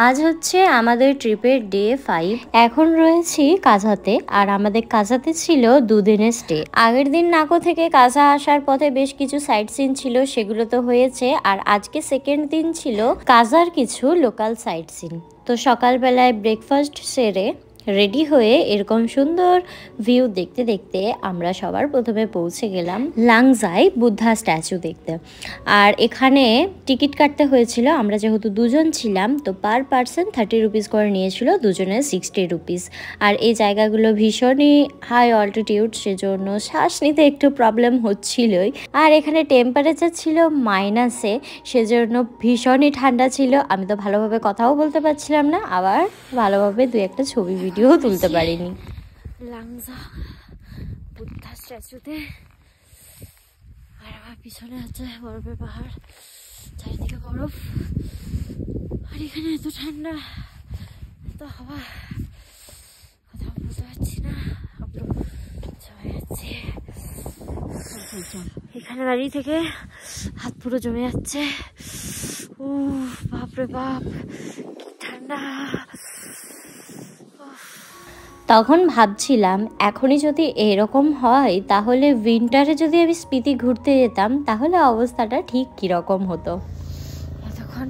আজ হচ্ছে আমাদের ট্রিপের ডে 5। এখন রয়েছি কাজাতে, আর আমাদের কাজাতে ছিল 2 দিনের স্টে। আগের দিন নাকো থেকে কাজা আসার পথে বেশ কিছু সাইট সিন ছিল, সেগুলো তো হয়েছে। আর আজকে সেকেন্ড দিন ছিল কাজার কিছু লোকাল সাইট সিন। তো সকালবেলায় ব্রেকফাস্ট সেরে রেডি হয়ে এরকম সুন্দর ভিউ দেখতে দেখতে আমরা সবার প্রথমে পৌঁছে গেলাম লাংজাই বুদ্ধা স্ট্যাচু দেখতে। আর এখানে টিকিট কাটতে হয়েছিল, আমরা যেহেতু দুজন ছিলাম তো পার পার্সন 30 রুপিস করে নিয়েছিল, দুজনের 60 রুপিস। আর এই জায়গাগুলো ভীষণই হাই অল্টিটিউড, সেজন্য শ্বাস নিতে একটু প্রবলেম হচ্ছিলই। আর এখানে টেম্পারেচার ছিল মাইনাসে, সেজন্য ভীষণই ঠান্ডা ছিল। আমি তো ভালোভাবে কথাও বলতে পারছিলাম না, আবার ভালোভাবে দু একটা ছবি ভিডিও তুলতে পারিনি। লাংজা বুদ্ধা স্ট্যাচুতে, আর আমার পিছনে আছে বরফের পাহাড়, চারিদিকে বরফ, আর এখানে এত ঠান্ডা, এত হাওয়া, কথা বুঝতে পারছি না, জমে যাচ্ছে। এখানে দাঁড়িয়ে থেকে হাত পুরো জমে যাচ্ছে। বাপরে বাপ, কি ঠান্ডা। তখন ভাবছিলাম এখনই যদি এরকম হয় তাহলে উইন্টারে যদি আমি স্পিতি ঘুরতে যেতাম তাহলে অবস্থাটা ঠিক কীরকম হতো। এতক্ষণ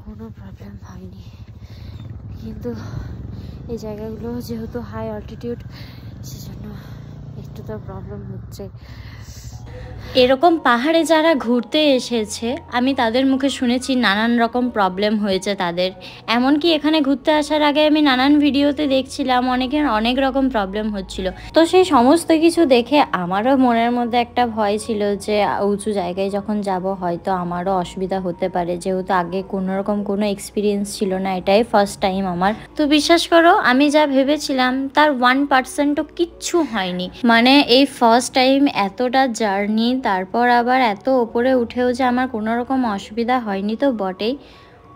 কোনো প্রবলেম হয়নি, কিন্তু এই জায়গাগুলো যেহেতু হাই অল্টিটিউড, সেজন্য একটু তো প্রবলেম হচ্ছে। এরকম পাহাড়ে যারা ঘুরতে এসেছে আমি তাদের মুখে শুনেছি নানান রকম প্রবলেম হয়েছে তাদের। এমনকি এখানে ঘুরতে আসার আগে আমি নানান ভিডিওতে দেখছিলাম অনেকের অনেক রকম প্রবলেম হচ্ছিল। তো সেই সমস্ত কিছু দেখে আমারও মনের মধ্যে একটা ভয় ছিল যে উঁচু জায়গায় যখন যাব হয়তো আমারও অসুবিধা হতে পারে, যেহেতু আগে কোনোরকম কোনো এক্সপিরিয়েন্স ছিল না, এটাই ফার্স্ট টাইম আমার। তো বিশ্বাস করো আমি যা ভেবেছিলাম তার 1%ও কিচ্ছু হয়নি। মানে এই ফার্স্ট টাইম এতটা জার্নি, তারপর আবার এত ওপরে উঠেও যে আমার কোনো রকম অসুবিধা হয়নি তো বটেই।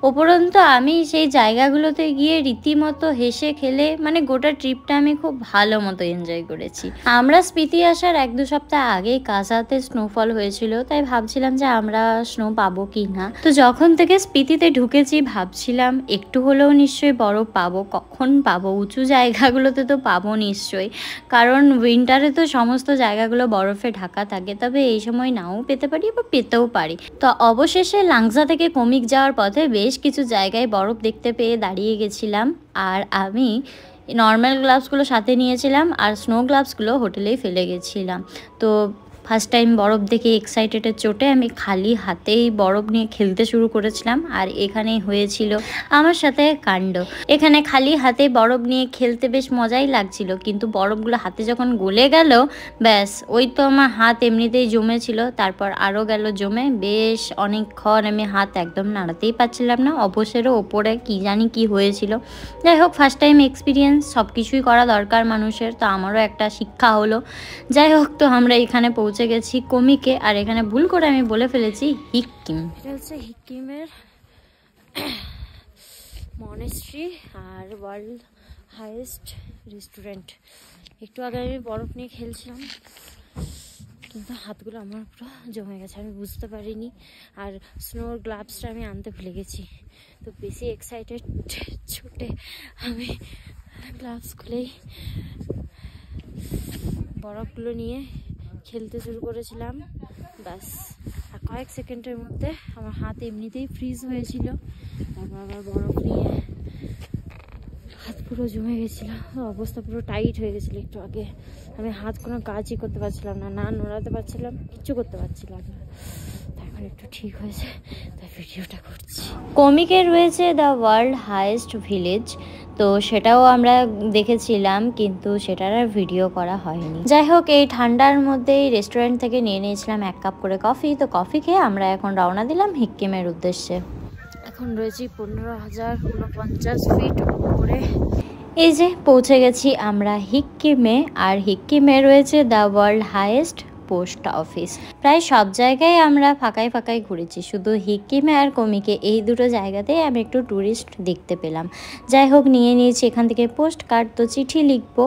উপরন্তু আমি সেই জায়গাগুলোতে গিয়ে রীতিমতো হেসে খেলে মানে গোটা ট্রিপটা আমি খুব ভালো মতো এনজয় করেছি। আমরা স্পিতি আসার 1-2 সপ্তাহ আগেই কাজাতে স্নোফল হয়েছিল, তাই ভাবছিলাম যে আমরা স্নো পাবো কি না। তো যখন থেকে স্পিতিতে ঢুকেছি ভাবছিলাম একটু হলেও নিশ্চয়ই বরফ পাবো, কখন পাবো, উঁচু জায়গাগুলোতে তো পাবো নিশ্চয়ই, কারণ উইন্টারে তো সমস্ত জায়গাগুলো বরফে ঢাকা থাকে। তবে এই সময় নাও পেতে পারি বা পেতেও পারি। তো অবশেষে লাংজা থেকে কমিক যাওয়ার পথে বেশ কিছু জায়গায় বরফ দেখতে পেয়ে দাঁড়িয়ে গেছিলাম। আর আমি নর্মাল গ্লাভসগুলো সাথে নিয়েছিলাম আর স্নো গ্লাভসগুলো হোটেলেই ফেলে গেছিলাম। তো ফার্স্ট টাইম বরফ দেখে এক্সাইটেডের চোটে আমি খালি হাতেই বরফ নিয়ে খেলতে শুরু করেছিলাম। আর এখানেই হয়েছিল আমার সাথে কাণ্ড। এখানে খালি হাতে বরফ নিয়ে খেলতে বেশ মজাই লাগছিল, কিন্তু বরফগুলো হাতে যখন গলে গেল ব্যাস, ওই তো আমার হাত এমনিতেই জমেছিল, তারপর আরও গেল জমে। বেশ অনেকক্ষণ আমি হাত একদম নাড়াতেই পারছিলাম না, অবসরেও ওপরে কি জানি কি হয়েছিল। যাই হোক, ফার্স্ট টাইম এক্সপিরিয়েন্স, সব কিছুই করা দরকার মানুষের, তো আমারও একটা শিক্ষা হলো। যাই হোক, তো আমরা এখানে পৌঁছে গেছি কমিকে, আর এখানে ভুল করে আমি বলে ফেলেছি হিক্কিম। এটা হচ্ছে হিক্কিমের মনেস্ট্রি আর ওয়ার্ল্ড হাইয়েস্ট রেস্টুরেন্ট। একটু আগে আমি বরফ নিয়ে খেলছিলাম, কিন্তু হাতগুলো আমার পুরো জমে গেছে, আমি বুঝতে পারিনি। আর স্নোর গ্লাভসটা আমি আনতে ভুলে গেছি, তো বেশি এক্সাইটেড ছুটে আমি গ্লাভস খুলেই বরফগুলো নিয়ে খেলতে শুরু করেছিলাম। ব্যাস, আর কয়েক সেকেন্ডের মধ্যে আমার হাত এমনিতেই ফ্রিজ হয়েছিল, তারপর আবার বরফ নিয়ে হাত পুরো জমে গেছিলো, অবস্থা পুরো টাইট হয়ে গেছিলো। একটু আগে আমি হাত কোনো কাজই করতে পারছিলাম না, না নড়াতে পারছিলাম, কিচ্ছু করতে পারছিলাম না। এখন একটু ঠিক হয়েছে, তাই ভিডিওটা করছি। কমিকে রয়েছে দ্য ওয়ার্ল্ড হাইয়েস্ট ভিলেজ, তো সেটাও আমরা দেখেছিলাম, কিন্তু সেটার আর ভিডিও করা হয়নি। যাই হোক, এই ঠান্ডার মধ্যেই রেস্টুরেন্ট থেকে নিয়ে নিয়েছিলাম 1 কাপ করে কফি। তো কফি খেয়ে আমরা এখন রওনা দিলাম হিক্কিমের উদ্দেশ্যে। এখন রয়েছি 15,049 ফিট উপরে। এই যে পৌঁছে গেছি আমরা হিক্কিমে, আর হিক্কিমে রয়েছে the world highest post office. প্রায় সব জায়গায় আমরা ফাঁকায় ফাঁকায় ঘুরেছি, শুধু হিকিমে আর কমিকে এই দুটো জায়গাতেই আমি একটু ট্যুরিস্ট দেখতে পেলাম। যাই হোক, নিয়ে নিয়েছি এখান থেকে পোস্ট কার্ড, তো চিঠি লিখবো।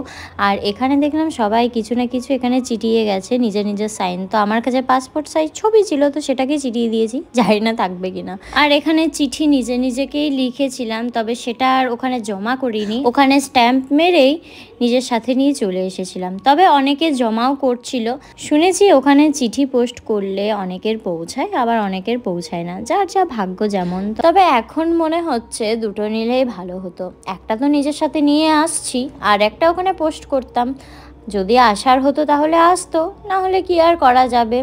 আর এখানে দেখলাম সবাই কিছু না কিছু এখানে চিটিয়ে গেছে, নিজের নিজের সাইন। তো আমার কাছে পাসপোর্ট সাইজ ছবি ছিল, তো সেটাকে চিটিয়ে দিয়েছি, জানি না থাকবে কিনা। আর এখানে চিঠি নিজে নিজেকেই লিখেছিলাম, তবে সেটা আর ওখানে জমা করিনি, ওখানে স্ট্যাম্প মেরেই নিজের সাথে নিয়ে চলে এসেছিলাম। তবে অনেকে জমাও করছিল, শুনেছি ওখানে চিঠি পোস্ট করলে অনেকের পৌঁছায়, আবার অনেকের পৌঁছায় না, যার যা ভাগ্য যেমন। তবে এখন মনে হচ্ছে দুটো নিলেই ভালো হতো, একটা তো নিজের সাথে নিয়ে আসছি, আর একটা ওখানে পোস্ট করতাম। যদি আসার হতো তাহলে আসতো, না হলে কি আর করা যাবে।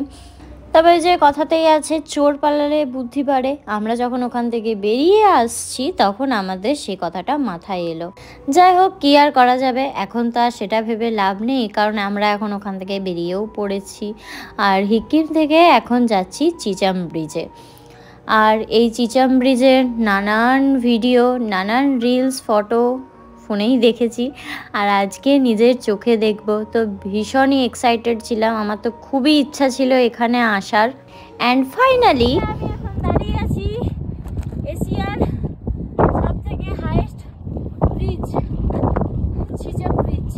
তবে যে কথাতেই আছে, চোর পালালে বুদ্ধি বাড়ে। আমরা যখন ওখান থেকে বেরিয়ে আসছি তখন আমাদের সে কথাটা মাথায় এলো। যাই হোক, কি আর করা যাবে, এখন তো আর সেটা ভেবে লাভ নেই, কারণ আমরা এখন ওখান থেকে বেরিয়েও পড়েছি। আর হিকিম থেকে এখন যাচ্ছি চিচাম ব্রিজে। আর এই চিচাম ব্রিজের নানান ভিডিও, নানান রিলস, ফটো ফোনেই দেখেছি, আর আজকে নিজের চোখে দেখব। তো ভীষণই এক্সাইটেড ছিলাম, আমার তো খুবই ইচ্ছা ছিল এখানে আসার। অ্যান্ড ফাইনালি আমি এখন দাঁড়িয়ে আছি এশিয়ার সবথেকে হাইয়েস্ট ব্রিজ, চিচাম ব্রিজ।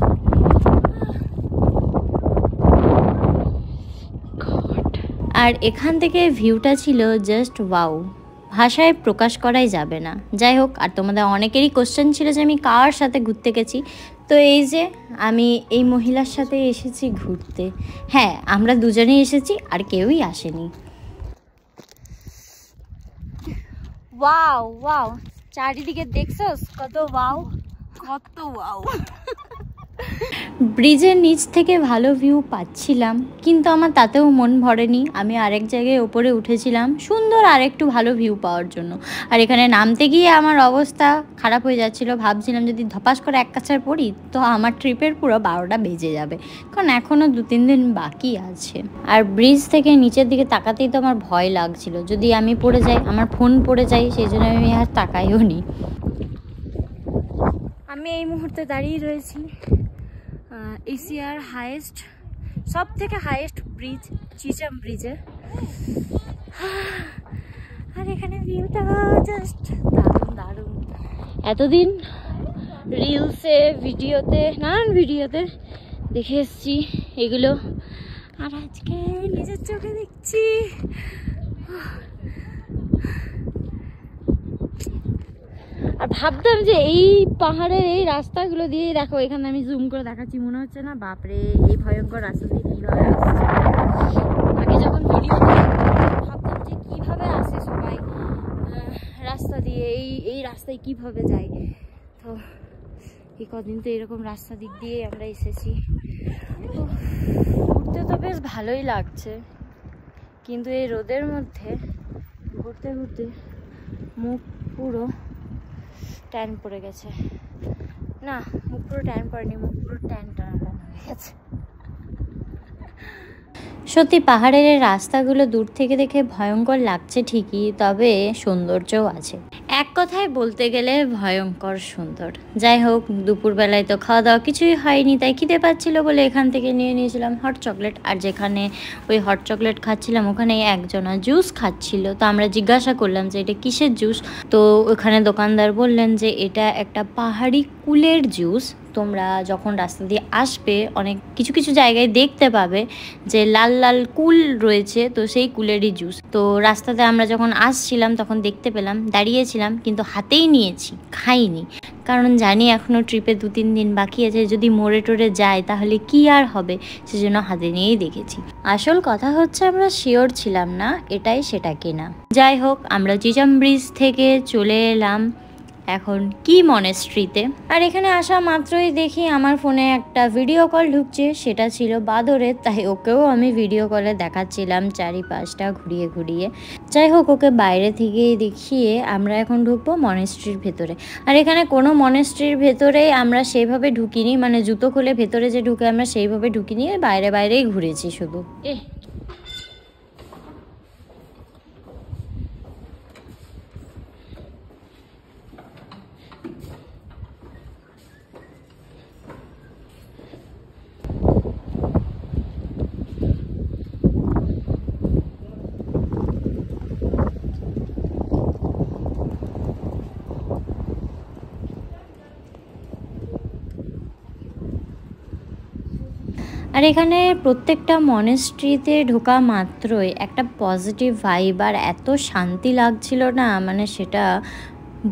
আর এখান থেকে ভিউটা ছিল জাস্ট ওয়াও, ভাষায় প্রকাশ করাই যাবে না। যাই হোক, আর তোমাদের অনেকেরই কোশ্চেন ছিল যে আমি কার সাথে ঘুরতে গেছি, তো এই যে আমি এই মহিলার সাথে এসেছি ঘুরতে। হ্যাঁ, আমরা দুজনেই এসেছি, আর কেউই আসেনি। ওয়াও ওয়াও, চারিদিকে দেখছোস কত ওয়াও, কত ওয়াও। ব্রিজের নিচ থেকে ভালো ভিউ পাচ্ছিলাম, কিন্তু আমার তাতেও মন ভরেনি। আমি আরেক জায়গায় ওপরে উঠেছিলাম সুন্দর আরেকটু ভালো ভিউ পাওয়ার জন্য। আর এখানে নামতে গিয়ে আমার অবস্থা খারাপ হয়ে যাচ্ছিল, ভাবছিলাম যদি ধপাস করে এক কাছার পড়ি তো আমার ট্রিপের পুরো 12টা বেজে যাবে, কারণ এখনও 2-3 দিন বাকি আছে। আর ব্রিজ থেকে নিচের দিকে তাকাতেই তো আমার ভয় লাগছিল, যদি আমি পড়ে যাই, আমার ফোন পড়ে যাই, সেই জন্য আমি আর তাকাইও নি। আমি এই মুহূর্তে দাঁড়িয়ে রয়েছি এশিয়ার হাইয়েস্ট, সব থেকে হাইয়েস্ট ব্রিজ, চিচাম ব্রিজে। আর এখানে ভিউটা জাস্ট দারুণ দারুণ। এতদিন রিলসে, ভিডিওতে, নানান ভিডিওতে দেখে এসছি এগুলো, আর আজকে নিজের চোখে দেখছি। আর ভাবতাম যে এই পাহাড়ের এই রাস্তাগুলো দিয়ে, দেখো এখানে আমি জুম করে দেখাচ্ছি, মনে হচ্ছে না বাপরে এই ভয়ঙ্কর রাস্তা দিয়ে কীভাবে আসছে। আগে যখন ভিডিও ভাবতাম যে কীভাবে আসে সবাই রাস্তা দিয়ে, এই রাস্তায় কীভাবে যায়। তো এই কদিন তো এরকম রাস্তা দিক দিয়ে আমরা এসেছি, তো ঘুরতে তো বেশ ভালোই লাগছে, কিন্তু এই রোদের মধ্যে ঘুরতে ঘুরতে মুখ পুরো ট্যান পড়ে গেছে। না, মুখ পুরো ট্যান পড়েনি, মুখ পুরো ট্যান হয়ে গেছে। সত্যি পাহাড়ের এই রাস্তাগুলো দূর থেকে দেখে ভয়ঙ্কর লাগছে ঠিকই, তবে সৌন্দর্যও আছে। এক কথায় বলতে গেলে ভয়ঙ্কর সুন্দর। যাই হোক, দুপুরবেলায় তো খাওয়া দাওয়া কিছুই হয়নি, তাই খিদে পাচ্ছিল বলে এখান থেকে নিয়ে নিয়েছিলাম হট চকলেট। আর যেখানে ওই হট চকলেট খাচ্ছিলাম ওখানে একজনা জুস খাচ্ছিল, তো আমরা জিজ্ঞাসা করলাম যে এটা কিসের জুস। তো ওখানে দোকানদার বললেন যে এটা একটা পাহাড়ি কুলের জুস। তোমরা যখন রাস্তা দিয়ে আসবে অনেক কিছু কিছু জায়গায় দেখতে পাবে যে লাল লাল কুল রয়েছে, তো সেই কুলেরই জুস। তো রাস্তাতে আমরা যখন আসছিলাম তখন দেখতে পেলাম, দাঁড়িয়েছিলাম, কিন্তু হাতেই নিয়েছি, খাইনি, কারণ জানি এখনও ট্রিপে 2-3 দিন বাকি আছে, যদি মোড়ে টোড়ে যায় তাহলে কি আর হবে, সেজন্য হাতে নিয়েই দেখেছি। আসল কথা হচ্ছে আমরা শিওর ছিলাম না এটাই সেটা কিনা। যাই হোক, আমরা চিচাম ব্রিজ থেকে চলে এলাম এখন কি মনেস্ট্রিতে। আর এখানে আসা মাত্রই দেখি আমার ফোনে একটা ভিডিও কল ঢুকছে, সেটা ছিল বাদরের, তাই ওকেও আমি ভিডিও কলে দেখাচ্ছিলাম চারিপাশটা ঘুরিয়ে ঘুরিয়ে। যাই হোক, ওকে বাইরে থেকেই দেখিয়ে আমরা এখন ঢুকবো মনেস্ট্রির ভেতরে। আর এখানে কোনো মনেস্ট্রির ভেতরেই আমরা সেইভাবে ঢুকিনি, মানে জুতো খুলে ভেতরে যে ঢুকে আমরা সেইভাবে ঢুকিনি, বাইরে বাইরেই ঘুরেছি শুধু। আর এখানে প্রত্যেকটা মনেস্ট্রিতে ঢোকা মাত্রই একটা পজিটিভ ভাইব আর এত শান্তি লাগছিল না, মানে সেটা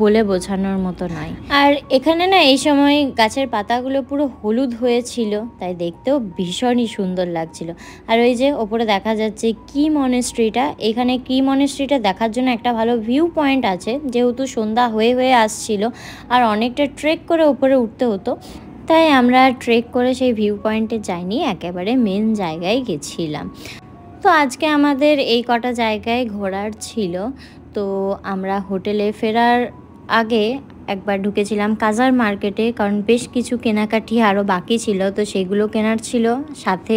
বলে বোঝানোর মতো নয়। আর এখানে না এই সময় গাছের পাতাগুলো পুরো হলুদ হয়েছিল, তাই দেখতেও ভীষণই সুন্দর লাগছিল। আর ওই যে ওপরে দেখা যাচ্ছে কি মনেস্ট্রিটা, এখানে কি মনেস্ট্রিটা দেখার জন্য একটা ভালো ভিউ পয়েন্ট আছে, যেহেতু সন্ধ্যা হয়ে হয়ে আসছিল আর অনেকটা ট্রেক করে উপরে উঠতে হতো, তাই আমরা ট্রেক করে সেই ভিউ পয়েন্টে যাইনি, একেবারে মেন জায়গায় গেছিলাম। তো আজকে আমাদের এই কটা জায়গায় ঘোরার ছিল। তো আমরা হোটেলে ফেরার আগে একবার ঢুকেছিলাম কাজার মার্কেটে, কারণ বেশ কিছু কেনাকাটি আরও বাকি ছিল, তো সেগুলো কেনার ছিল। সাথে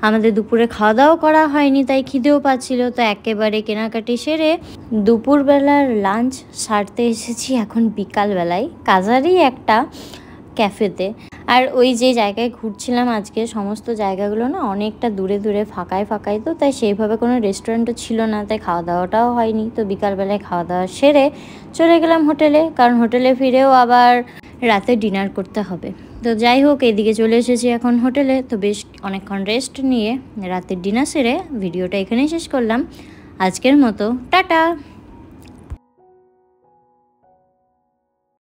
আমাদের দুপুরে খাওয়া দাওয়া করা হয়নি, তাই খিদেও পাচ্ছিল। তো একেবারে কেনাকাটি সেরে দুপুরবেলার লাঞ্চ সারতে এসেছি এখন বিকালবেলায় কাজারই একটা ক্যাফেতে। আর ওই যে জায়গায় ঘুরছিলাম আজকে, সমস্ত জায়গাগুলো না অনেকটা দূরে দূরে ফাঁকায় ফাঁকায়, তো তাই সেইভাবে কোনো রেস্টুরেন্টও ছিল না, তাই খাওয়া দাওয়াটাও হয়নি। তো বিকালবেলায় খাওয়া দাওয়া সেরে চলে গেলাম হোটেলে, কারণ হোটেলে ফিরেও আবার রাতে ডিনার করতে হবে। তো যাই হোক, এদিকে চলে এসেছি এখন হোটেলে। তো বেশ অনেকক্ষণ রেস্ট নিয়ে রাতের ডিনার সেরে ভিডিওটা এখানেই শেষ করলাম। আজকের মতো টাটা।